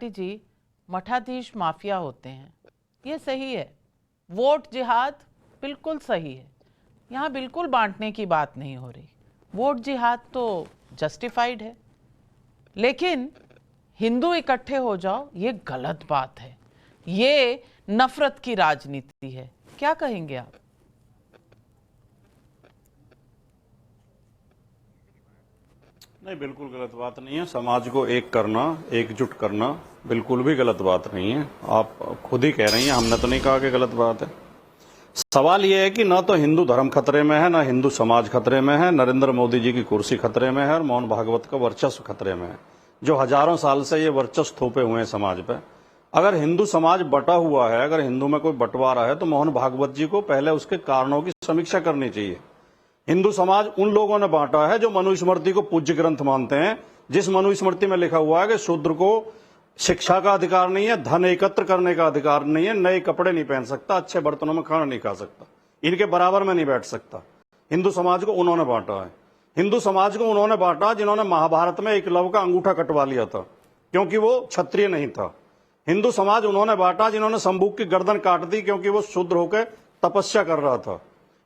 Tripathi ji मठाधीश mafia होते हैं, ये सही है। वोट जिहाद बिल्कुल सही है, यहाँ बिल्कुल बांटने की बात नहीं हो रही। वोट जिहाद तो जस्टिफाइड है, लेकिन हिंदू इकट्ठे हो जाओ ये गलत बात है, ये नफरत की राजनीति है। क्या कहेंगे आप? नहीं, बिल्कुल गलत बात नहीं है। समाज को एक करना, एकजुट करना बिल्कुल भी गलत बात नहीं है। आप खुद ही कह रही हैं, हमने तो नहीं कहा कि गलत बात है। सवाल यह है कि ना तो हिंदू धर्म खतरे में है, ना हिंदू समाज खतरे में है, नरेंद्र मोदी जी की कुर्सी खतरे में है और मोहन भागवत का वर्चस्व खतरे में है, जो हजारों साल से ये वर्चस्व थोपे हुए हैं समाज पे। अगर हिंदू समाज बटा हुआ है, अगर हिंदू में कोई बंटवारा है, तो मोहन भागवत जी को पहले उसके कारणों की समीक्षा करनी चाहिए। हिंदू समाज उन लोगों ने बांटा है जो मनुस्मृति को पूज्य ग्रंथ मानते हैं, जिस मनुस्मृति में लिखा हुआ है कि शूद्र को शिक्षा का अधिकार नहीं है, धन एकत्र करने का अधिकार नहीं है, नए कपड़े नहीं पहन सकता, अच्छे बर्तनों में खाना नहीं खा सकता, इनके बराबर में नहीं बैठ सकता। हिंदू समाज को उन्होंने बांटा है। हिंदू समाज को उन्होंने बांटा जिन्होंने महाभारत में एकलव्य का अंगूठा कटवा लिया था क्योंकि वो क्षत्रिय नहीं था। हिंदू समाज उन्होंने बांटा जिन्होंने शंभुक की गर्दन काट दी क्योंकि वो शूद्र होकर तपस्या कर रहा था।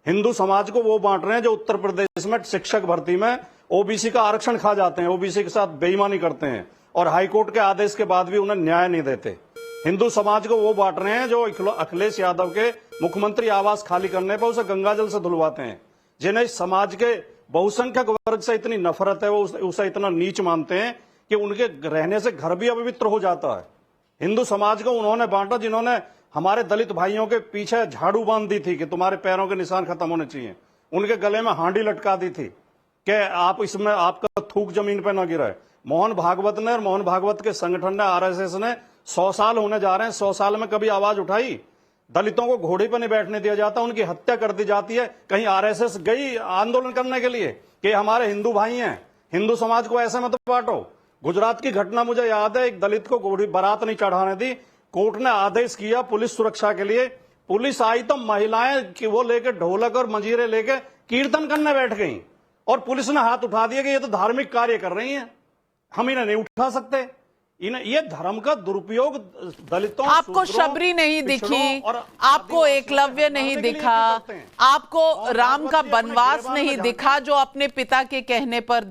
हिंदू समाज को वो बांट रहे हैं जो उत्तर प्रदेश में शिक्षक भर्ती में ओबीसी का आरक्षण खा जाते हैं, ओबीसी के साथ बेईमानी करते हैं और हाईकोर्ट के आदेश के बाद भी उन्हें न्याय नहीं देते। हिंदू समाज को वो बांट रहे हैं जो अखिलेश यादव के मुख्यमंत्री आवास खाली करने पर उसे गंगाजल से धुलवाते हैं, जिन्हें समाज के बहुसंख्यक वर्ग से इतनी नफरत है, वो उसे इतना नीच मानते हैं कि उनके रहने से घर भी अपवित्र हो जाता है। हिंदू समाज को उन्होंने बांटा जिन्होंने हमारे दलित भाइयों के पीछे झाड़ू बांध दी थी कि तुम्हारे पैरों के निशान खत्म होने चाहिए, उनके गले में हांडी लटका दी थी कि आप इसमें आपका थूक जमीन पर न गिरे। मोहन भागवत ने और मोहन भागवत के संगठन ने, आरएसएस ने 100 साल होने जा रहे हैं, 100 साल में कभी आवाज उठाई? दलितों को घोड़े पर नहीं बैठने दिया जाता, उनकी हत्या कर दी जाती है। कहीं आरएसएस गई आंदोलन करने के लिए कि हमारे हिंदू भाई हैं, हिंदू समाज को ऐसे मत बांटो? गुजरात की घटना मुझे याद है, एक दलित को घोड़ी बारात नहीं चढ़ाने दी, कोर्ट ने आदेश किया पुलिस सुरक्षा के लिए, पुलिस आई तो महिलाएं कि वो लेके ढोलक और मंजीरे लेके कीर्तन करने बैठ गई और पुलिस ने हाथ उठा दिया कि ये तो धार्मिक कार्य कर रही हैं, हम इन्हें नहीं उठा सकते। इन्हें ये धर्म का दुरुपयोग दलितों, आपको शबरी नहीं दिखी, आपको एकलव्य नहीं दिखा, आपको राम का वनवास नहीं दिखा जो अपने पिता के कहने पर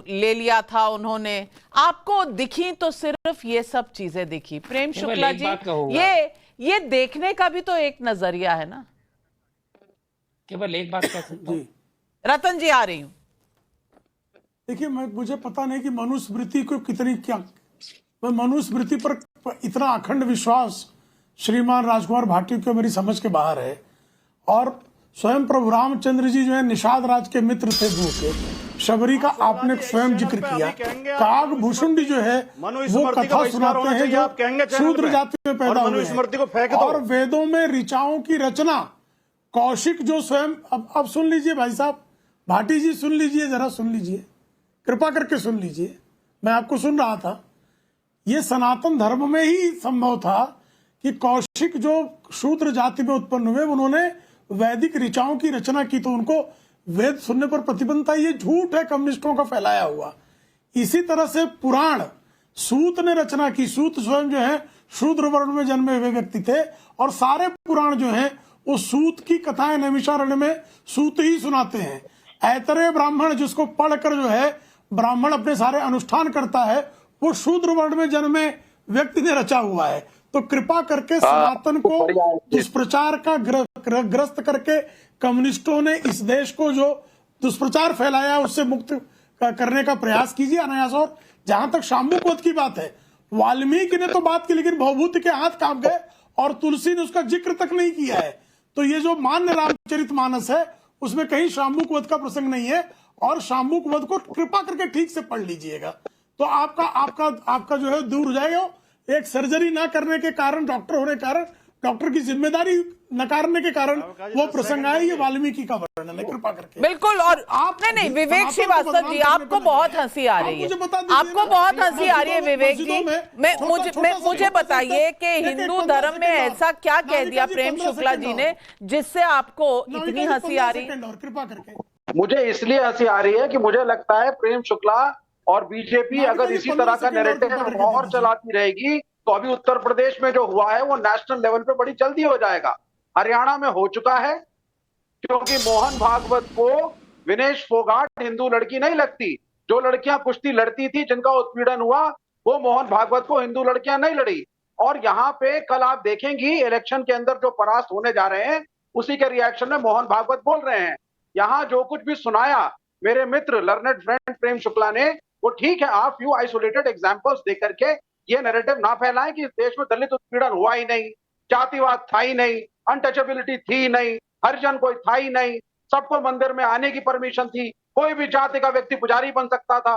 ले लिया था उन्होंने, आपको दिखी तो सिर्फ ये सब चीजें दिखी। प्रेम शुक्ला जी, ये देखने का भी तो एक नजरिया है ना। केवल एक बात कह सकता हूं, रतन जी आ रही हूं। देखिए, मुझे पता नहीं कि मनुस्मृति को कितनी क्या, मनुस्मृति पर इतना अखंड विश्वास श्रीमान राजकुमार भाटी को मेरी समझ के बाहर है। और स्वयं प्रभु रामचंद्र जी जो है निषाद राज के मित्र थे गुरु के। शबरी का आपने स्वयं जिक्र किया। काग भूषुंडी जो है वो कथा सुनाते हैं जो शूद्र जाति में पैदा हुए हैं। और वेदों में ऋचाओं की रचना कौशिक जो स्वयं, अब सुन लीजिए भाई साहब, भाटी जी सुन लीजिए, जरा सुन लीजिए, कृपा करके सुन लीजिए, मैं आपको सुन रहा था। ये सनातन धर्म में ही संभव था कि कौशिक जो शूद्र जाति में उत्पन्न हुए उन्होंने वैदिक ऋचाओं की रचना की, तो उनको वेद सुनने पर प्रतिबंध था। ये झूठ है कम्युनिस्टों का फैलाया हुआ। इसी तरह से पुराण सूत ने रचना की। सूत स्वयं जो है शूद्र वर्ण में जन्मे हुए व्यक्ति थे और सारे पुराण जो है वो सूत की कथाएं नैमिषारण्य में सूत ही सुनाते हैं। ऐतरेय ब्राह्मण जिसको पढ़कर जो है ब्राह्मण अपने सारे अनुष्ठान करता है, वो शूद्र वर्ण में जन्मे व्यक्ति ने रचा हुआ है। तो कृपा करके सनातन को दुष्प्रचार का ग्रस्त करके कम्युनिस्टों ने इस देश को जो दुष्प्रचार फैलाया उससे मुक्त करने का प्रयास कीजिए अनायास। और जहां तक शाम्बुक वध की बात है, वाल्मीकि ने तो बात की लेकिन भवभूति के हाथ कांप गए और तुलसी ने उसका जिक्र तक नहीं किया है। तो ये जो मान्य रामचरितमानस है उसमें कहीं शाम्बुक वध का प्रसंग नहीं है। और शाम्बुक वध को कृपा करके ठीक से पढ़ लीजिएगा तो आपका जो है दूर हो जाएगा। एक सर्जरी ना करने के कारण, डॉक्टर होने के कारण, डॉक्टर की जिम्मेदारी नकारने के कारण वो प्रसंग आया। ये वाल्मीकि का वर्णन है, कृपा करके। बिल्कुल। और आपने नहीं, विवेक श्रीवास्तव जी, आपको बहुत हंसी आ रही है, आपको बहुत हंसी आ रही है विवेक जी। मुझे बताइए कि हिंदू धर्म में ऐसा क्या कह दिया प्रेम शुक्ला जी ने जिससे आपको इतनी हंसी आ रही है? कृपा करके। मुझे इसलिए हंसी आ रही है कि मुझे लगता है प्रेम शुक्ला और बीजेपी नाविका अगर जी, इसी 15 तरह का सेकंड और नैरेटिव कृपा करके और दीजिए। चलाती रहेगी तो अभी उत्तर प्रदेश में जो हुआ है वो नेशनल लेवल पे बड़ी जल्दी हो जाएगा। हरियाणा में हो चुका है, क्योंकि मोहन भागवत को विनेश फोगाट हिंदू लड़की नहीं लगती। जो लड़कियां कुश्ती लड़ती थी, जिनका उत्पीड़न हुआ, वो मोहन भागवत को हिंदू लड़कियां नहीं लड़ी। और यहाँ पे कल आप देखेंगी इलेक्शन के अंदर जो परास्त होने जा रहे हैं, उसी के रिएक्शन में मोहन भागवत बोल रहे हैं। यहाँ जो कुछ भी सुनाया मेरे मित्र लर्नेड फ्रेंड प्रेम शुक्ला ने, वो ठीक है, आप फ्यू आइसोलेटेड एग्जांपल्स दे करके ये नैरेटिव ना फैलाएं कि देश में दलित उत्पीड़न हुआ ही नहीं, जातिवाद था ही नहीं, अनटचेबिलिटी थी ही नहीं, हरिजन कोई था ही नहीं, सबको मंदिर में आने की परमिशन थी, कोई भी जाति का व्यक्ति पुजारी बन सकता था।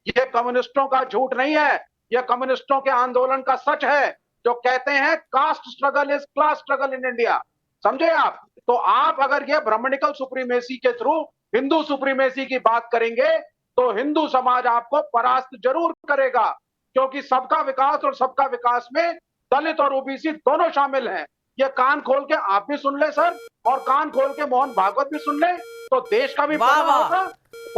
ये कम्युनिस्टों का झूठ नहीं है, यह कम्युनिस्टों के आंदोलन का सच है, जो कहते हैं caste struggle is class struggle in India. समझे आप? तो आप अगर ये ब्राह्मणिकल सुप्रीमेसी के थ्रू हिंदू सुप्रीमेसी की बात करेंगे तो हिंदू समाज आपको परास्त जरूर करेगा, क्योंकि सबका विकास और सबका विकास में दलित और ओबीसी दोनों शामिल हैं। ये कान खोल के आप भी सुन ले सर, और कान खोल के मोहन भागवत भी सुन ले, तो देश का भी वाह भला वाह। होगा,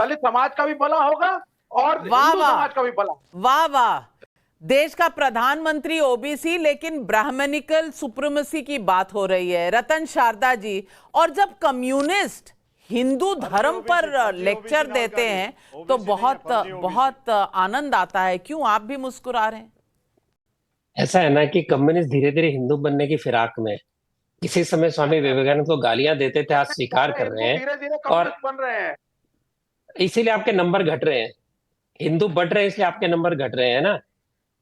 दलित समाज का भी भला होगा, और वाह हिंदू वाह। समाज का भी भला। वाह वाह। देश का प्रधानमंत्री ओबीसी, लेकिन ब्राह्मणिकल सुप्रीमेसी की बात हो रही है। रतन शारदा जी, और जब कम्युनिस्ट हिंदू धर्म पर लेक्चर देते हैं तो बहुत आनंद आता है। क्यों आप भी मुस्कुरा रहे हैं? ऐसा है ना कि कम्युनिस्ट धीरे धीरे हिंदू बनने की फिराक में किसी समय स्वामी विवेकानंद को गालियां देते थे, आज स्वीकार कर रहे हैं, धीरे धीरे और कम्युनिस्ट बन रहे हैं। इसीलिए आपके नंबर घट रहे हैं। हिंदू बढ़ रहे हैं इसलिए आपके नंबर घट रहे हैं ना।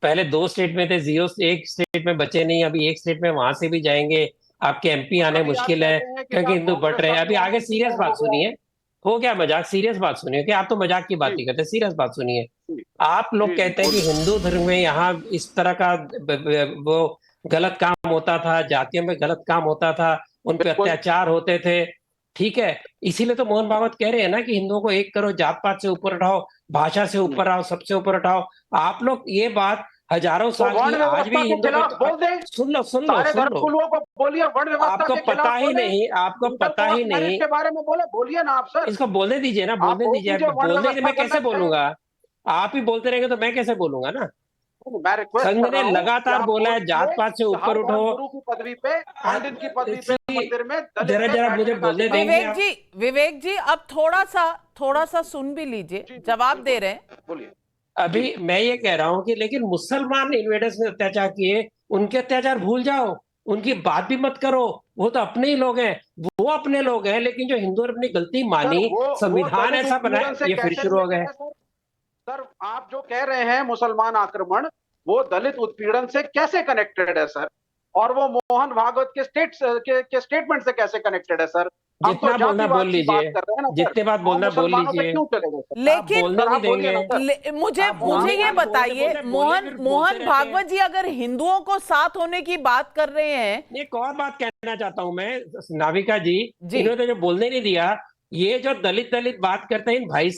पहले 2 स्टेट में थे, 0 एक स्टेट में बचे नहीं, अभी 1 स्टेट में वहां से भी जाएंगे। आपके एमपी आने अभी आप मुश्किल है कहते हैं कि क्योंकि आप हिंदू बढ़ रहे हैं। अभी आगे सीरियस बात सुनिए, हो गया मजाक, सीरियस बात सुनिए, कि आप तो मजाक की बात ही करते हैं, सीरियस बात सुनिए। आप लोग कहते हैं कि हिंदू धर्म में यहाँ इस तरह का वो गलत काम होता था, जातियों में गलत काम होता था, उन पे बिल्कुल। अत्याचार होते थे, ठीक है। इसीलिए तो मोहन भागवत कह रहे हैं ना कि हिंदुओं को एक करो, जात पात से ऊपर उठाओ, भाषा से ऊपर आओ, सबसे ऊपर उठाओ। आप लोग ये बात हजारों तो साल वर्ण की, आज भी व्यवस्था के हिंदू खिलाफ बोल दें, सुन लो सुन लो सारे सुन लो, धर्मगुरुओं को बोलिए वर्ण व्यवस्था आपको के पता खिलाफ ही बोले। नहीं, आपको पता ही नहीं। के बारे में बोले, बोलिए ना आप सर। इसको बोलने दीजिए ना, आप बोलने बोल दीजिए। दीजिए वर्ण बोलने व्यवस्था मैं कैसे गलत है। बोलूंगा? आप ही बोलते रहेंगे तो मैं कैसे बोलूंगा ना। मैं रिक्वेस्ट संघ कर रहा ने हूं लगातार कि आप बोला है बोल जात दीजिए पात से कि ऊपर हर उठो। गुरु की पदवी पे, पंडित की पदवी पे मंदिर में दलित जरा के जरा बैठने मुझे का बोलने अधिकार। देंगे? विवेक जी अब थोड़ा सा सुन भी लीजिए, जवाब दे रहे हैं। बोलिए। अभी मैं ये कह रहा हूं कि लेकिन मुसलमान इन्वेडर्स ने अत्याचार किए, उनके अत्याचार भूल जाओ, उनकी बात भी मत करो, वो तो अपने ही लोग हैं, वो अपने लोग हैं। लेकिन जो हिंदू ने अपनी गलती मानी, वो संविधान दलित ऐसा बना, उत्पीड़न से ये फिर कैसे शुरू हो गए। सर, आप जो कह रहे हैं मुसलमान आक्रमण, वो दलित उत्पीड़न से कैसे कनेक्टेड है सर? और वो मोहन भागवत के स्टेटमेंट से कैसे कनेक्टेड है सर? हम जितना तो बोलना बोल जातिवाद की बात लीजिए, कर रहे हैं ना सर। जितने बात बोलना और बोल मुसलमानों पे लीजिए। क्यों चलेगा सर? लेकिन बोलने सर, नहीं आप बोलिए ना देंगे। सर। मुझे आप बोलने- मुझे ये आप बोलते- बताइए, बोलते- बोलते फिर बोलते मोहन रहते मोहन हैं। भागवत जी अगर हिंदुओं को साथ होने की बात कर रहे हैं। एक और बात कहना चाहता हूं मैं, नाविका जी, जी। इन्होंने जो बोलने नहीं दिया, ये जो दलित बात करते हैं इन भाई